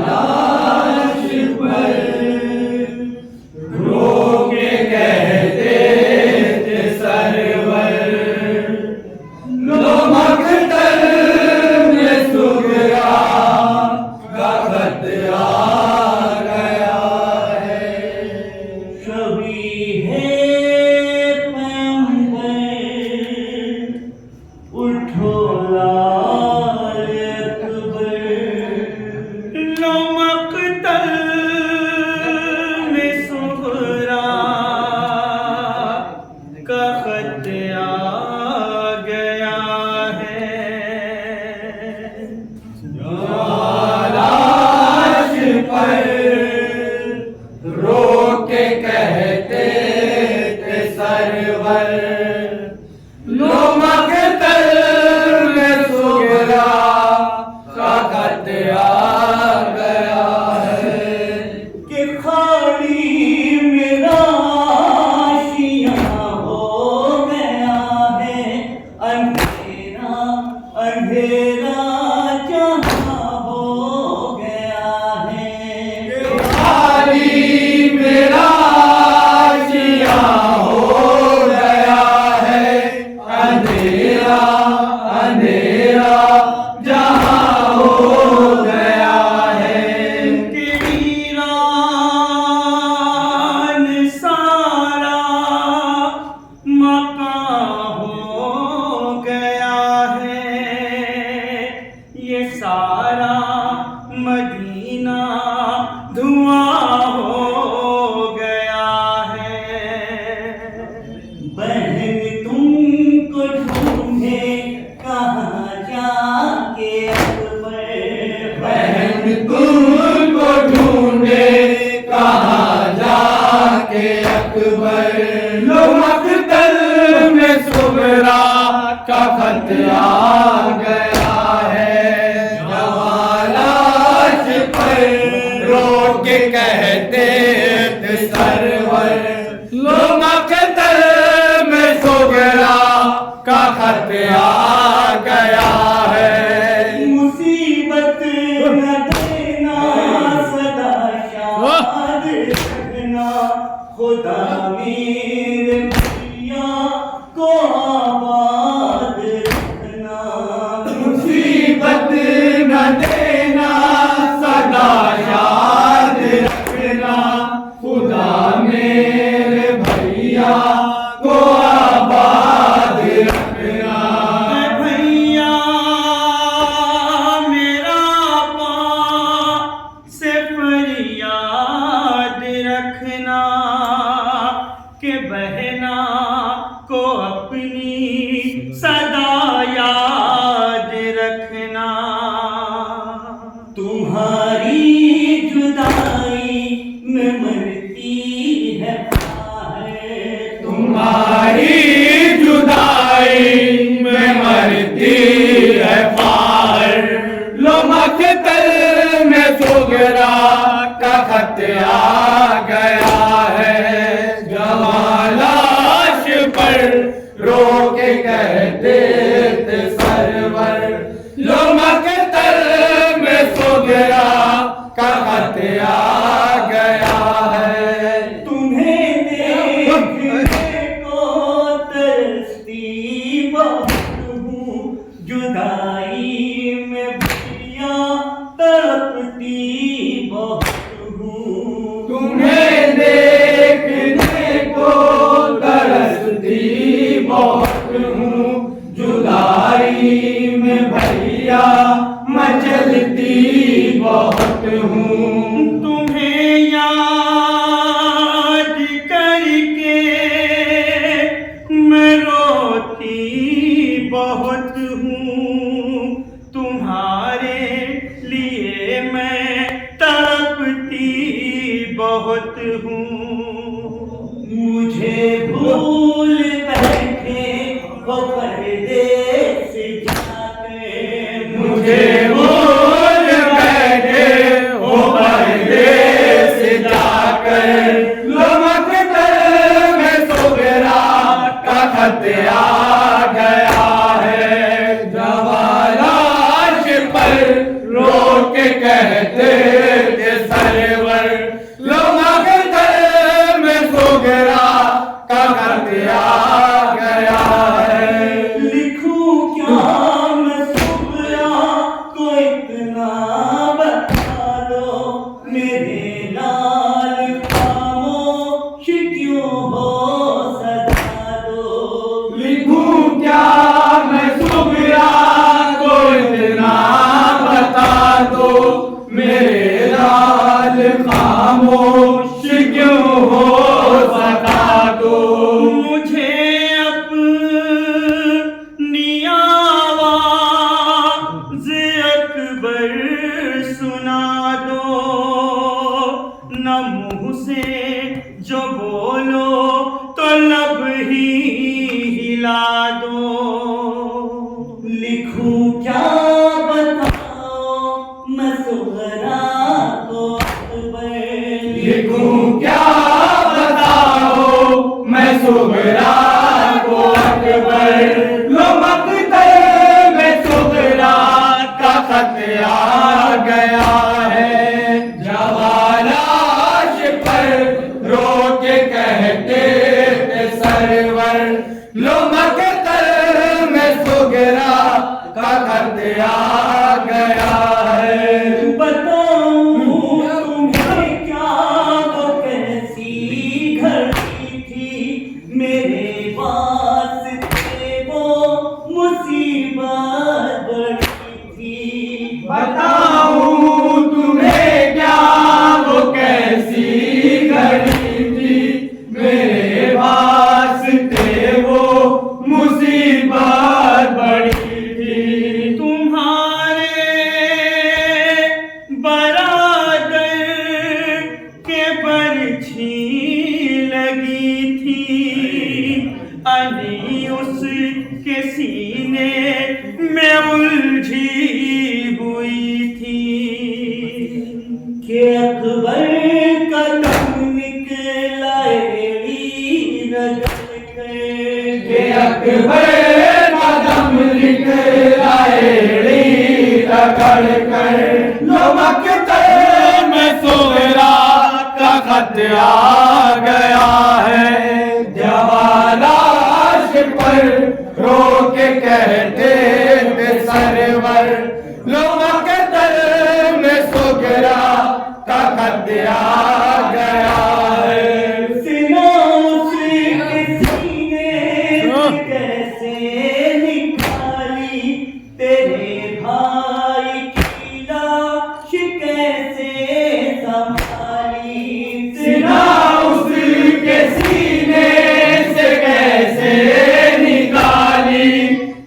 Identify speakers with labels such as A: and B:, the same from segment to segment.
A: लाश पर रो के कहते थे सरवर, लो मकतल में सुगरा का खत आ गया है।
B: शबीहे पैगंबर उठो लाल अकबर, लो मकतल में सुगरा का खत आ गया है।
A: लाश पर रो के कहते थे सरवर, लो मकतल में सुगरा का खत आ गया है।
B: कि खाली मेरा आशियाँ हो गया है, अंधेरा अंधेरा जहाँ हो गया है।
A: खाली मेरा आशिया हो गया है, अंधेरा अंधेरा जहाँ हो गया है।
B: कि वीरान सारा मकान हो गया है, ये सारा मदीना धुआं हो गया है। बहन तुमको ढूंढे कहाँ जाके अकबर,
A: बहन तुमको ढूंढे कहाँ जाके अकबर, लो मकतल में सुगरा का खत आ गया है। जवां लाश पर रो के कहते थे सरवर, लो मकतल में सुगरा का खत आ गया है।
B: मुसीबत न देना सदा शाद रखना, खुदा मेरे भैया को आबाद रखना।
A: मुसीबत न देना सदा याद रखना, खुदा मेरे भैया को आबाद रखना।
B: भैया मेरा पाँ से फरियाद रखना, कि बहना को अपनी सदा याद रखना। तुम्हारी जुदाई में मरती है बाहर,
A: तुम्हारी जुदाई में मरती है फार, लो मकतल में सुगरा का खत आ गया है। जवां लाश पर रो के कहते थे सरवर, लो मकतल में सुगरा का खत आ गया है।
B: तुम्हें देखने को तरसती बहुत हूँ, जुदाई में भैया तड़पती बहुत हूँ।
A: तुम्हें देखने को तरसती बहुत हूँ, जुदाई में भैया मचलती बहुत हूँ।
B: तुम्हें याद करके मैं रोती बहुत हूँ, तुम्हारे लिए मैं तड़पती बहुत हूँ। मुझे भूल बैठे वो परदेस जाके,
A: मुझे भूल बैठे हो परदेस जाकर, लो मकतल में सुगरा का खत आ गया है। जवां लाश पर रो के गया है। जवालाश पर रो के कहते थे सरवर, लो मकतल में सुगरा का खत आ गया है।
B: बताऊं तुम्हें क्या वो कैसी घड़ी थी, मेरे वास्ते वो मुसीबत बड़ी थी।
A: बताऊं तुम्हें क्या वो कैसी घड़ी थी, मेरे वास्ते वो मुसीबत बड़ी थी।
B: तुम्हारे बरादर के बरछी लगी थी, अली उसके सीने में उलझी हुई थी। कि अकबर का दम निकला एड़ी रगड़ कर,
A: के अकबर का दम निकला एड़ी रगड़ कर, लो मकतल में सुगरा का खत आ गया है। जवालाश पर रो के कहते थे सरवर, लो मकतल में सुगरा का खत आ गया है।
B: सीनों से किसी ने कैसे निकाली, तेरे भाई की लाश कैसे संभाली।
A: सीना उसके सीने से कैसे निकाली,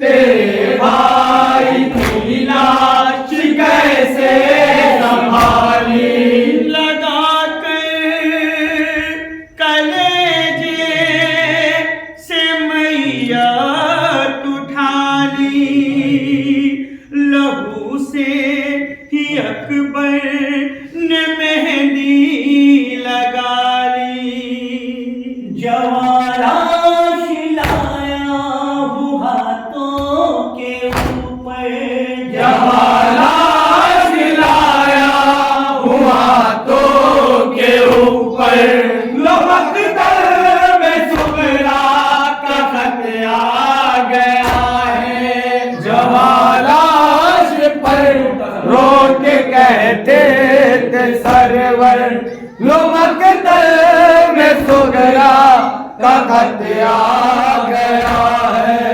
A: तेरे भाई की लाश कैसे संभाली।
B: लगा कर कलेजे से मैयत उठा ली, लहू से ही अकबर ने मेहंदी लगा ली। जवालाश लाया हूँ हाथों के ऊपर,
A: जवालाश लाया हुआ तो के ऊपर, लो मकतल में सुगरा का खत आ गया है। जवालाश पर रो के कहते थे सरवर, लो मकतल में सुगरा का खत आ गया है।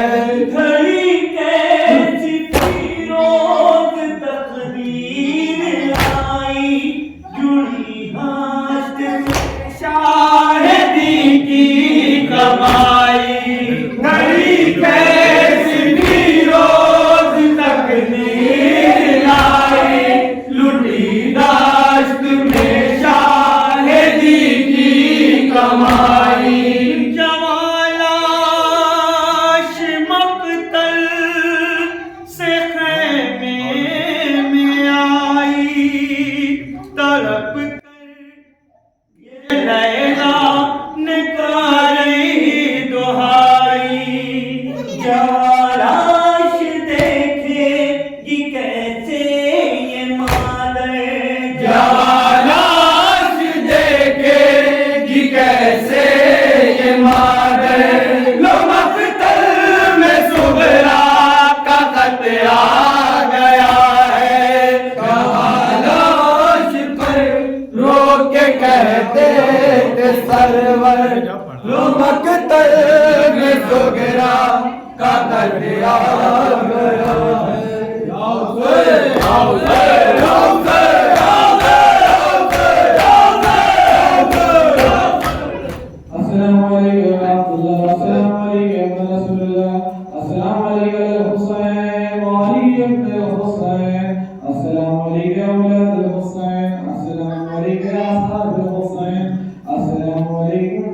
B: घड़ी कैसी थी रोज तकदीर आई, जुड़ी हाथ में
A: शाहिदी की कमाई, घड़ी कैसी भी रोज तकदीर लाई, लुटी दाश्त में शाहिदी की कमाई।
B: जवालाश मकतल से खैमे में आई, तड़प कर लैला निकाली दुहाई। जवालाश देखेगी कैसे ये मादर,
A: जवालाश देखेगी कैसे ये मादर, लो मकतल में सुगरा का खत आ गया है। जवालाश पर रो के कहते थे सरवर, लो मकतल में सुगरा का खत आ गया है।
C: अस्सलाम वालेकुम